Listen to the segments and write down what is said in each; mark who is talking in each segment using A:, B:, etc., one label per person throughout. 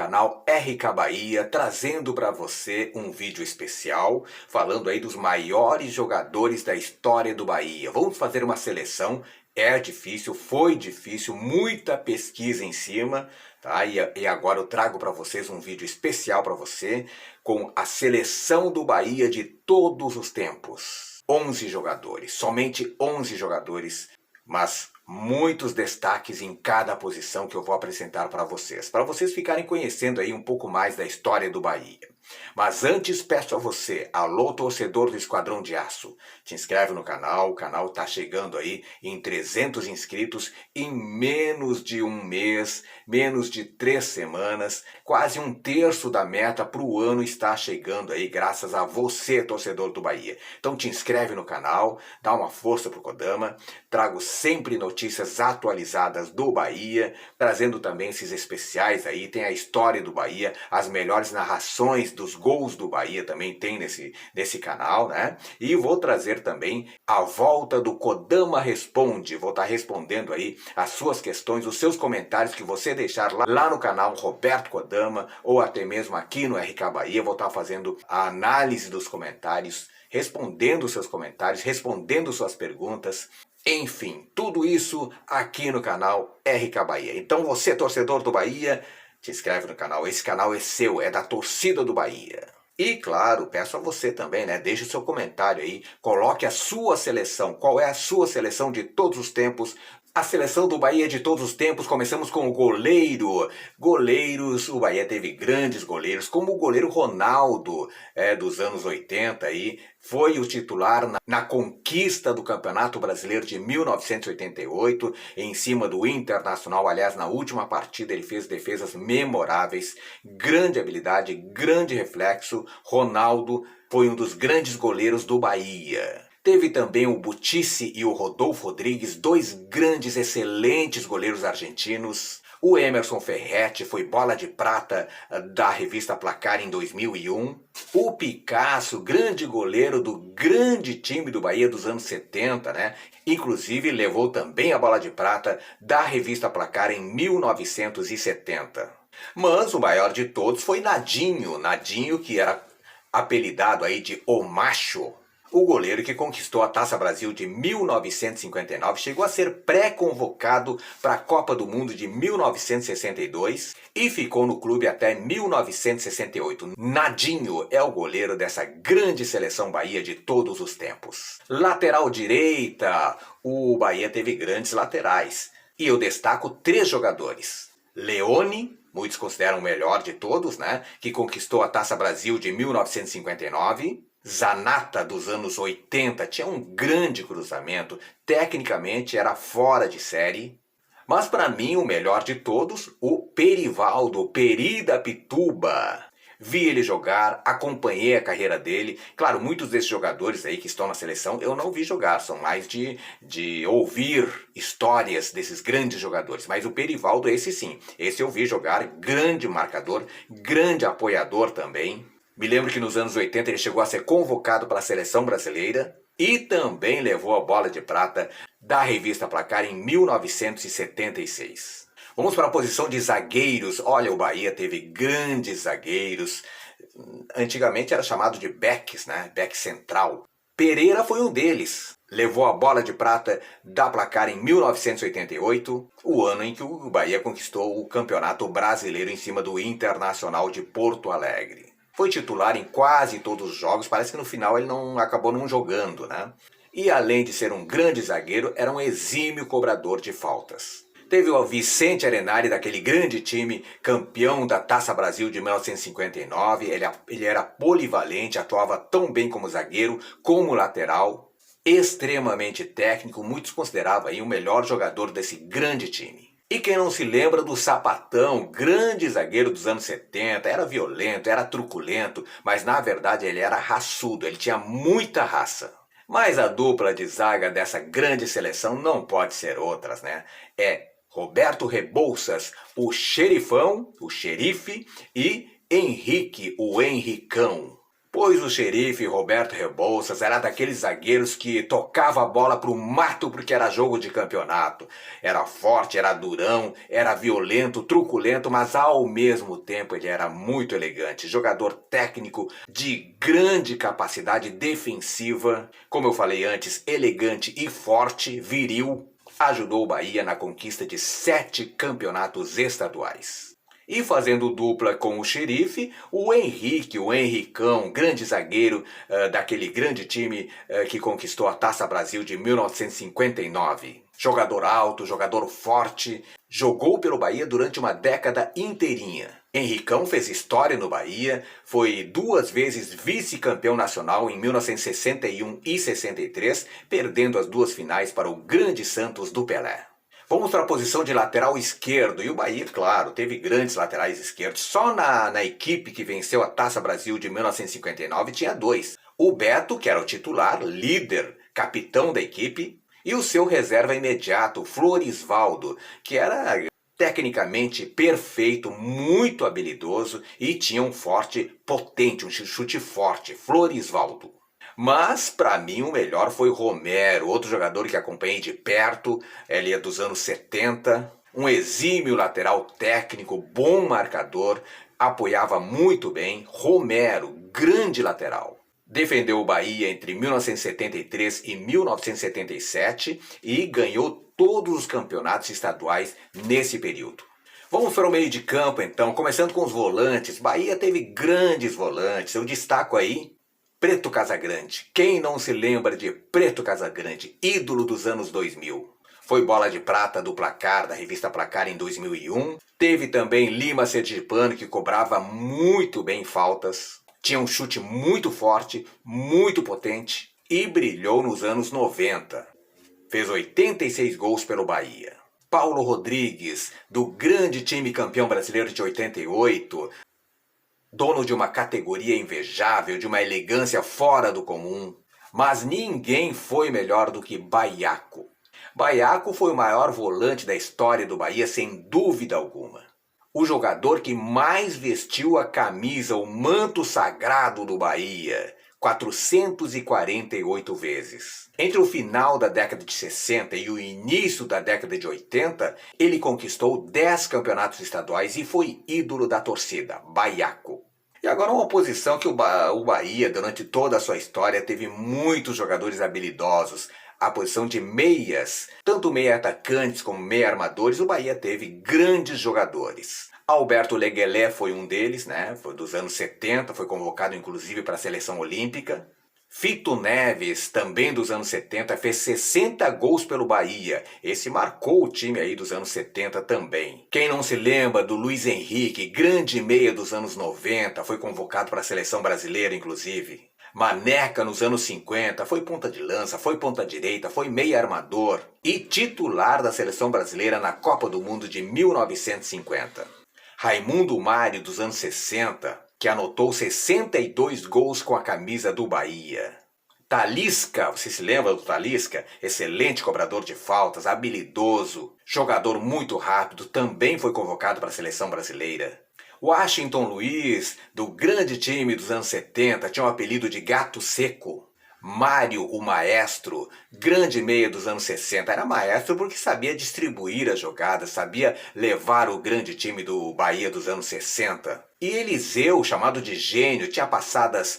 A: canal RK Bahia, trazendo para você um vídeo especial, falando aí dos maiores jogadores da história do Bahia. Vamos fazer uma seleção, é difícil, foi difícil, muita pesquisa em cima, tá? E agora eu trago para vocês um vídeo especial para você, com a seleção do Bahia de todos os tempos. 11 jogadores, somente 11 jogadores, mas muitos destaques em cada posição que eu vou apresentar para vocês ficarem conhecendo aí um pouco mais da história do Bahia. Mas antes peço a você, alô torcedor do Esquadrão de Aço, te inscreve no canal, o canal está chegando aí em 300 inscritos em menos de um mês, menos de 3 semanas, quase um terço da meta para o ano está chegando aí graças a você, torcedor do Bahia. Então te inscreve no canal, dá uma força pro Kodama, trago sempre notícias atualizadas do Bahia, trazendo também esses especiais aí, tem a história do Bahia, as melhores narrações dos gols do Bahia também tem nesse canal, né? E vou trazer também a volta do Kodama Responde, vou estar respondendo aí as suas questões, os seus comentários que você deixar lá no canal Roberto Kodama, ou até mesmo aqui no RK Bahia, vou estar fazendo a análise dos comentários, respondendo seus comentários, respondendo suas perguntas, enfim, tudo isso aqui no canal RK Bahia. Então você, torcedor do Bahia, se inscreve no canal, esse canal é seu, é da torcida do Bahia. E claro, peço a você também, né, deixe o seu comentário aí, coloque a sua seleção, qual é a sua seleção de todos os tempos. A seleção do Bahia de todos os tempos, começamos com o goleiro. Goleiros, o Bahia teve grandes goleiros, como o goleiro Ronaldo, dos anos 80 aí, foi o titular na conquista do Campeonato Brasileiro de 1988, em cima do Internacional. Aliás, na última partida ele fez defesas memoráveis, grande habilidade, grande reflexo. Ronaldo foi um dos grandes goleiros do Bahia. Teve também o Butice e o Rodolfo Rodrigues, dois grandes, excelentes goleiros argentinos. O Emerson Ferretti foi bola de prata da revista Placar em 2001. O Picasso, grande goleiro do grande time do Bahia dos anos 70, né? Inclusive levou também a bola de prata da revista Placar em 1970. Mas o maior de todos foi Nadinho. Nadinho, que era apelidado aí de O Macho. O goleiro que conquistou a Taça Brasil de 1959 chegou a ser pré-convocado para a Copa do Mundo de 1962 e ficou no clube até 1968. Nadinho é o goleiro dessa grande seleção Bahia de todos os tempos. Lateral direita, o Bahia teve grandes laterais. E eu destaco 3 jogadores. Leone, muitos consideram o melhor de todos, né? Que conquistou a Taça Brasil de 1959. Zanata, dos anos 80, tinha um grande cruzamento, tecnicamente era fora de série. Mas para mim o melhor de todos, o Perivaldo, o Peri da Pituba. Vi ele jogar, acompanhei a carreira dele. Claro, muitos desses jogadores aí que estão na seleção eu não vi jogar, são mais de ouvir histórias desses grandes jogadores. Mas o Perivaldo, esse sim, esse eu vi jogar, grande marcador, grande apoiador também. Me lembro que nos anos 80 ele chegou a ser convocado para a seleção brasileira e também levou a bola de prata da revista Placar em 1976. Vamos para a posição de zagueiros. Olha, o Bahia teve grandes zagueiros. Antigamente era chamado de backs, né? Back central. Pereira foi um deles. Levou a bola de prata da Placar em 1988, o ano em que o Bahia conquistou o Campeonato Brasileiro em cima do Internacional de Porto Alegre. Foi titular em quase todos os jogos, parece que no final ele acabou não jogando, né? E além de ser um grande zagueiro, era um exímio cobrador de faltas. Teve o Vicente Arenari, daquele grande time, campeão da Taça Brasil de 1959. Ele era polivalente, atuava tão bem como zagueiro, como lateral. Extremamente técnico, muitos consideravam aí o melhor jogador desse grande time. E quem não se lembra do Sapatão, grande zagueiro dos anos 70, era violento, era truculento, mas na verdade ele era raçudo, ele tinha muita raça. Mas a dupla de zaga dessa grande seleção não pode ser outras, né? É Roberto Rebouças, o xerifão, o xerife, e Henrique, o Henricão. Pois o xerife Roberto Rebouças era daqueles zagueiros que tocava a bola pro mato porque era jogo de campeonato. Era forte, era durão, era violento, truculento, mas ao mesmo tempo ele era muito elegante. Jogador técnico de grande capacidade defensiva, como eu falei antes, elegante e forte, viril. Ajudou o Bahia na conquista de 7 campeonatos estaduais. E fazendo dupla com o xerife, o Henrique, o Henricão, grande zagueiro daquele grande time que conquistou a Taça Brasil de 1959. Jogador alto, jogador forte, jogou pelo Bahia durante uma década inteirinha. Henricão fez história no Bahia, foi 2 vezes vice-campeão nacional em 1961 e 63, perdendo as 2 finais para o grande Santos do Pelé. Vamos para a posição de lateral esquerdo. E o Bahia, claro, teve grandes laterais esquerdos. Só na equipe que venceu a Taça Brasil de 1959 tinha 2. O Beto, que era o titular, líder, capitão da equipe, e o seu reserva imediato, Florisvaldo, que era tecnicamente perfeito, muito habilidoso e tinha um forte potente, um chute forte, Florisvaldo. Mas, para mim, o melhor foi Romero, outro jogador que acompanhei de perto, ele é dos anos 70, um exímio lateral técnico, bom marcador, apoiava muito bem. Romero, grande lateral. Defendeu o Bahia entre 1973 e 1977 e ganhou todos os campeonatos estaduais nesse período. Vamos para o meio de campo então, começando com os volantes. Bahia teve grandes volantes, eu destaco aí Preto Casagrande. Quem não se lembra de Preto Casagrande, ídolo dos anos 2000? Foi bola de prata do Placar, da revista Placar em 2001. Teve também Lima Sergipano, que cobrava muito bem faltas. Tinha um chute muito forte, muito potente e brilhou nos anos 90. Fez 86 gols pelo Bahia. Paulo Rodrigues, do grande time campeão brasileiro de 88, dono de uma categoria invejável, de uma elegância fora do comum. Mas ninguém foi melhor do que Baiaco. Baiaco foi o maior volante da história do Bahia, sem dúvida alguma. O jogador que mais vestiu a camisa, o manto sagrado do Bahia, 448 vezes. Entre o final da década de 60 e o início da década de 80, ele conquistou 10 campeonatos estaduais e foi ídolo da torcida, Baiaco. E agora uma posição que o Bahia, durante toda a sua história, teve muitos jogadores habilidosos. A posição de meias, tanto meia atacantes como meia armadores, o Bahia teve grandes jogadores. Alberto Leguelé foi um deles, né? Foi dos anos 70, foi convocado inclusive para a seleção olímpica. Fito Neves, também dos anos 70, fez 60 gols pelo Bahia. Esse marcou o time aí dos anos 70 também. Quem não se lembra do Luiz Henrique, grande meia dos anos 90, foi convocado para a seleção brasileira inclusive. Maneca nos anos 50, foi ponta de lança, foi ponta direita, foi meia armador e titular da seleção brasileira na Copa do Mundo de 1950. Raimundo Mário dos anos 60, que anotou 62 gols com a camisa do Bahia. Talisca, você se lembra do Talisca? Excelente cobrador de faltas, habilidoso, jogador muito rápido, também foi convocado para a seleção brasileira. Washington Luiz, do grande time dos anos 70, tinha o apelido de Gato Seco. Mário, o maestro, grande meia dos anos 60, era maestro porque sabia distribuir as jogadas, sabia levar o grande time do Bahia dos anos 60. E Eliseu, chamado de gênio, tinha passadas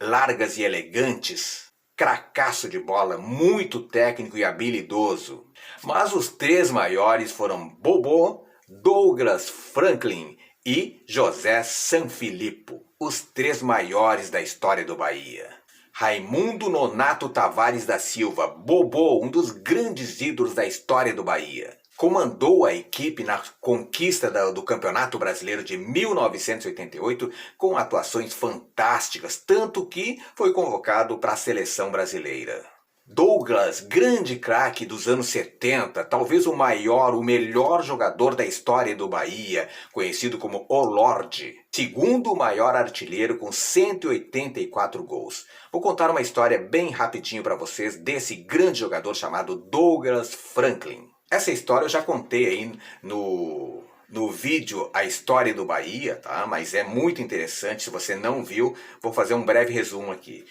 A: largas e elegantes, cracaço de bola, muito técnico e habilidoso. Mas os 3 maiores foram Bobô, Douglas Franklin e José Sanfilippo, os 3 maiores da história do Bahia. Raimundo Nonato Tavares da Silva, Bobô, um dos grandes ídolos da história do Bahia. Comandou a equipe na conquista do Campeonato Brasileiro de 1988 com atuações fantásticas, tanto que foi convocado para a seleção brasileira. Douglas, grande craque dos anos 70, talvez o maior, o melhor jogador da história do Bahia, conhecido como O Lorde, segundo maior artilheiro com 184 gols. Vou contar uma história bem rapidinho para vocês desse grande jogador chamado Douglas Franklin. Essa história eu já contei aí no no vídeo A História do Bahia, tá? Mas é muito interessante, se você não viu, vou fazer um breve resumo aqui.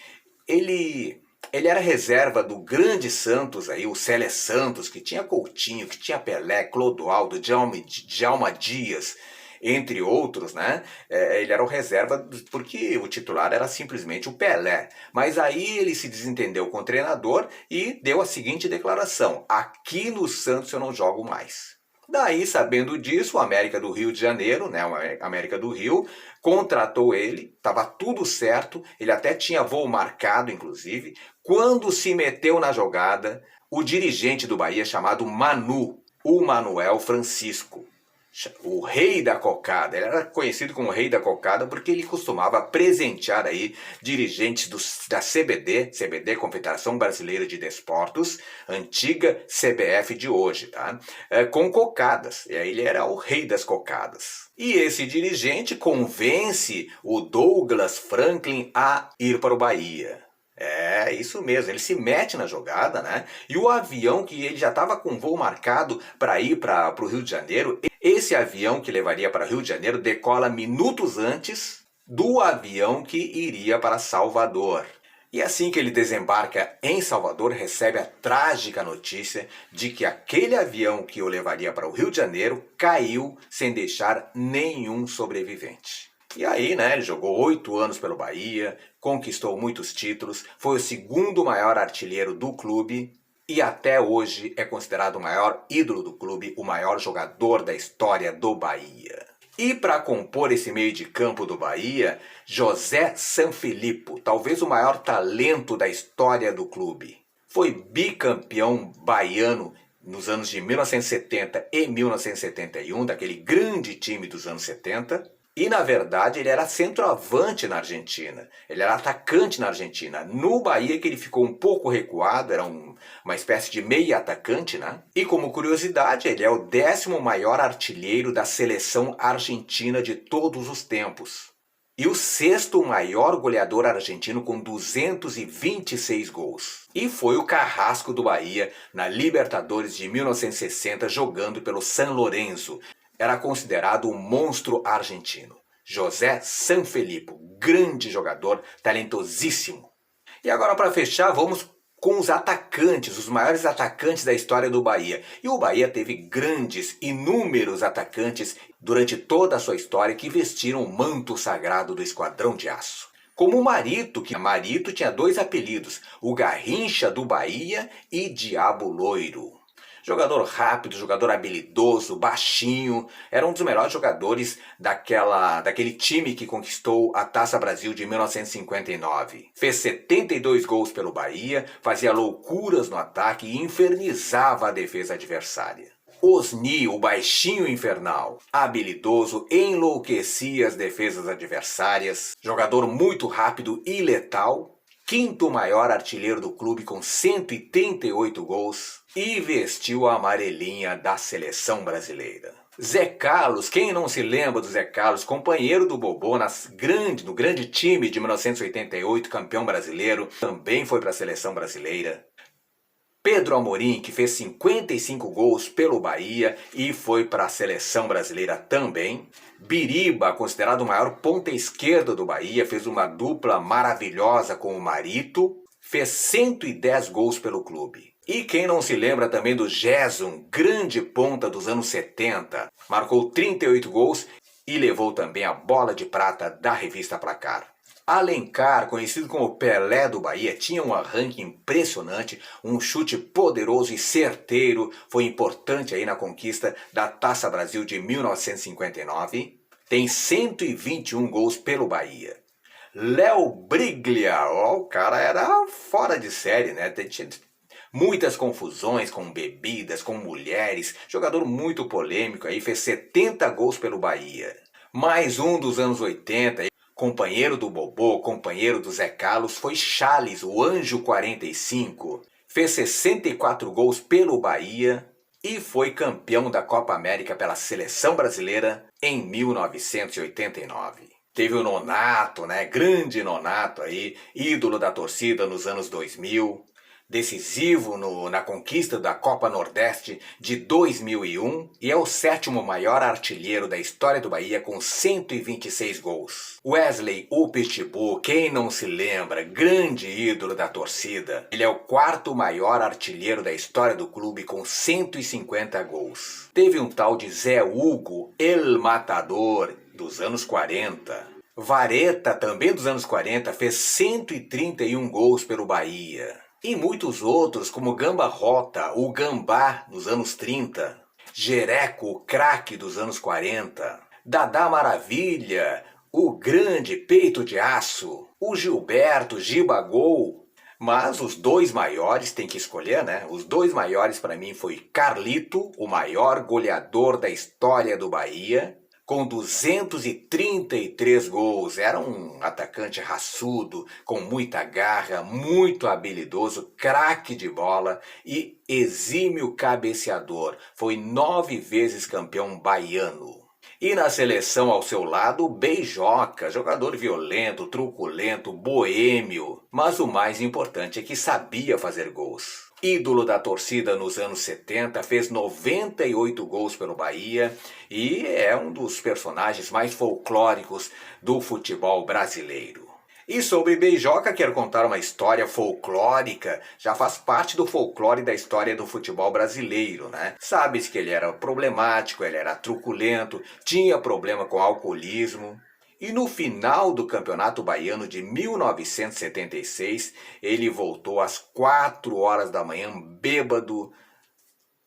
A: Ele era reserva do grande Santos aí, o Célé Santos, que tinha Coutinho, que tinha Pelé, Clodoaldo, Djalma Dias, entre outros, né? Ele era o reserva porque o titular era simplesmente o Pelé. Mas aí ele se desentendeu com o treinador e deu a seguinte declaração: aqui no Santos eu não jogo mais. Daí, sabendo disso, o América do Rio de Janeiro, né, o América do Rio, contratou ele, estava tudo certo, ele até tinha voo marcado, inclusive. Quando se meteu na jogada, o dirigente do Bahia, chamado Manu, o Manuel Francisco, o rei da cocada. Ele era conhecido como rei da cocada porque ele costumava presentear aí dirigentes da CBD, Confederação Brasileira de Desportos, antiga CBF de hoje, tá? Com cocadas. E aí ele era o rei das cocadas. E esse dirigente convence o Douglas Franklin a ir para o Bahia. É, isso mesmo, ele se mete na jogada, né? E o avião que ele já estava com voo marcado para ir para o Rio de Janeiro, esse avião que levaria para o Rio de Janeiro decola minutos antes do avião que iria para Salvador. E assim que ele desembarca em Salvador, recebe a trágica notícia de que aquele avião que o levaria para o Rio de Janeiro caiu sem deixar nenhum sobrevivente. E aí, né, ele jogou 8 anos pelo Bahia, conquistou muitos títulos, foi o segundo maior artilheiro do clube e até hoje é considerado o maior ídolo do clube, o maior jogador da história do Bahia. E para compor esse meio de campo do Bahia, José Sanfilippo, talvez o maior talento da história do clube. Foi bicampeão baiano nos anos de 1970 e 1971, daquele grande time dos anos 70. E, na verdade, ele era centroavante na Argentina. Ele era atacante na Argentina. No Bahia, que ele ficou um pouco recuado, era uma espécie de meia atacante, né? E, como curiosidade, ele é o 10º maior artilheiro da seleção argentina de todos os tempos. E o 6º maior goleador argentino com 226 gols. E foi o carrasco do Bahia na Libertadores de 1960, jogando pelo San Lorenzo. Era considerado um monstro argentino. José Sanfilippo, grande jogador, talentosíssimo. E agora, para fechar, vamos com os atacantes, os maiores atacantes da história do Bahia. E o Bahia teve grandes, inúmeros atacantes durante toda a sua história que vestiram o manto sagrado do Esquadrão de Aço. Como o Marito, que Marito tinha 2 apelidos, o Garrincha do Bahia e Diabo Loiro. Jogador rápido, jogador habilidoso, baixinho, era um dos melhores jogadores daquele time que conquistou a Taça Brasil de 1959. Fez 72 gols pelo Bahia, fazia loucuras no ataque e infernizava a defesa adversária. Osni, o baixinho infernal, habilidoso, enlouquecia as defesas adversárias, jogador muito rápido e letal, 5º maior artilheiro do clube com 138 gols e vestiu a amarelinha da seleção brasileira. Zé Carlos, quem não se lembra do Zé Carlos, companheiro do Bobô no grande time de 1988, campeão brasileiro, também foi para a seleção brasileira. Pedro Amorim, que fez 55 gols pelo Bahia e foi para a seleção brasileira também. Biriba, considerado o maior ponta esquerda do Bahia, fez uma dupla maravilhosa com o Marito, fez 110 gols pelo clube. E quem não se lembra também do Gerson, grande ponta dos anos 70, marcou 38 gols e levou também a bola de prata da revista Placar. Alencar, conhecido como Pelé do Bahia, tinha um arranque impressionante, um chute poderoso e certeiro, foi importante aí na conquista da Taça Brasil de 1959. Tem 121 gols pelo Bahia. Léo Briglia, o cara era fora de série, né? Tinha muitas confusões com bebidas, com mulheres, jogador muito polêmico aí, fez 70 gols pelo Bahia. Mais um dos anos 80, companheiro do Bobô, companheiro do Zé Carlos, foi Charles, o Anjo 45. Fez 64 gols pelo Bahia e foi campeão da Copa América pela seleção brasileira em 1989. Teve o Nonato, né? Grande Nonato aí, ídolo da torcida nos anos 2000. decisivo na conquista da Copa Nordeste de 2001 e é o 7º maior artilheiro da história do Bahia com 126 gols. Wesley o Pitbull, quem não se lembra, grande ídolo da torcida. Ele é o 4º maior artilheiro da história do clube com 150 gols. Teve um tal de Zé Hugo, El Matador, dos anos 40. Vareta, também dos anos 40, fez 131 gols pelo Bahia. E muitos outros, como Gamba Rota, o Gambá, dos anos 30. Jereco, o craque dos anos 40. Dadá Maravilha, o grande peito de aço. O Gilberto, Gibagol. Mas os dois maiores, tem que escolher, né? Os dois maiores para mim foi Carlito, o maior goleador da história do Bahia, com 233 gols. Era um atacante raçudo, com muita garra, muito habilidoso, craque de bola e exímio cabeceador. Foi 9 vezes campeão baiano. E na seleção ao seu lado, Beijoca, jogador violento, truculento, boêmio. Mas o mais importante é que sabia fazer gols. Ídolo da torcida nos anos 70, fez 98 gols pelo Bahia e é um dos personagens mais folclóricos do futebol brasileiro. E sobre Beijoca, quero contar uma história folclórica, já faz parte do folclore da história do futebol brasileiro, né? Sabe-se que ele era problemático, ele era truculento, tinha problema com alcoolismo. E no final do Campeonato Baiano de 1976, ele voltou às 4 horas da manhã, bêbado,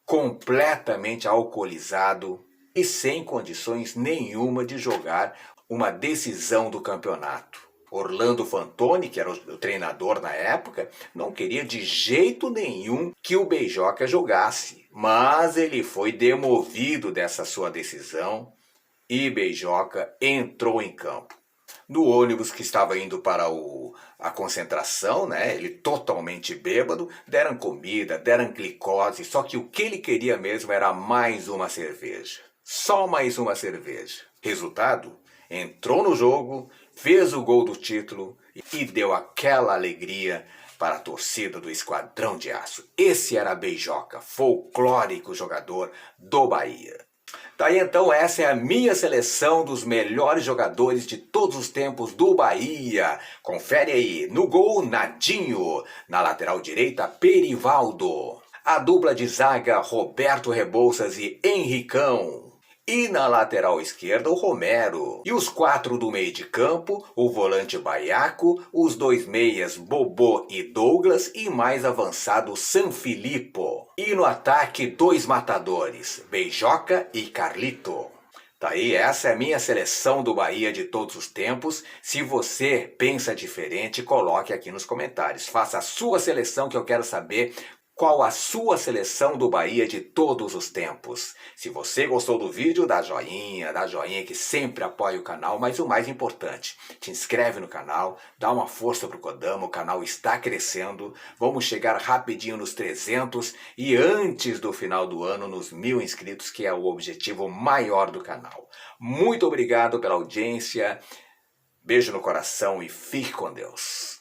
A: completamente alcoolizado e sem condições nenhuma de jogar uma decisão do campeonato. Orlando Fantoni, que era o treinador na época, não queria de jeito nenhum que o Beijoca jogasse, mas ele foi demovido dessa sua decisão e Beijoca entrou em campo. No ônibus que estava indo para a concentração, né, ele totalmente bêbado, deram comida, deram glicose, só que o que ele queria mesmo era mais uma cerveja. Só mais uma cerveja. Resultado? Entrou no jogo, fez o gol do título e deu aquela alegria para a torcida do Esquadrão de Aço. Esse era Beijoca, folclórico jogador do Bahia. Tá aí então, essa é a minha seleção dos melhores jogadores de todos os tempos do Bahia. Confere aí, no gol Nadinho, na lateral direita Perivaldo, a dupla de zaga Roberto Rebouças e Henricão. E na lateral esquerda o Romero. E os 4 do meio de campo, o volante Baiaco, os 2 meias Bobô e Douglas e mais avançado Sanfilippo. E no ataque 2 matadores, Beijoca e Carlito. Tá aí, essa é a minha seleção do Bahia de todos os tempos. Se você pensa diferente, coloque aqui nos comentários. Faça a sua seleção que eu quero saber qual a sua seleção do Bahia de todos os tempos. Se você gostou do vídeo, dá joinha que sempre apoia o canal, mas o mais importante, te inscreve no canal, dá uma força pro Kodama, o canal está crescendo, vamos chegar rapidinho nos 300 e antes do final do ano nos 1000 inscritos, que é o objetivo maior do canal. Muito obrigado pela audiência, beijo no coração e fique com Deus.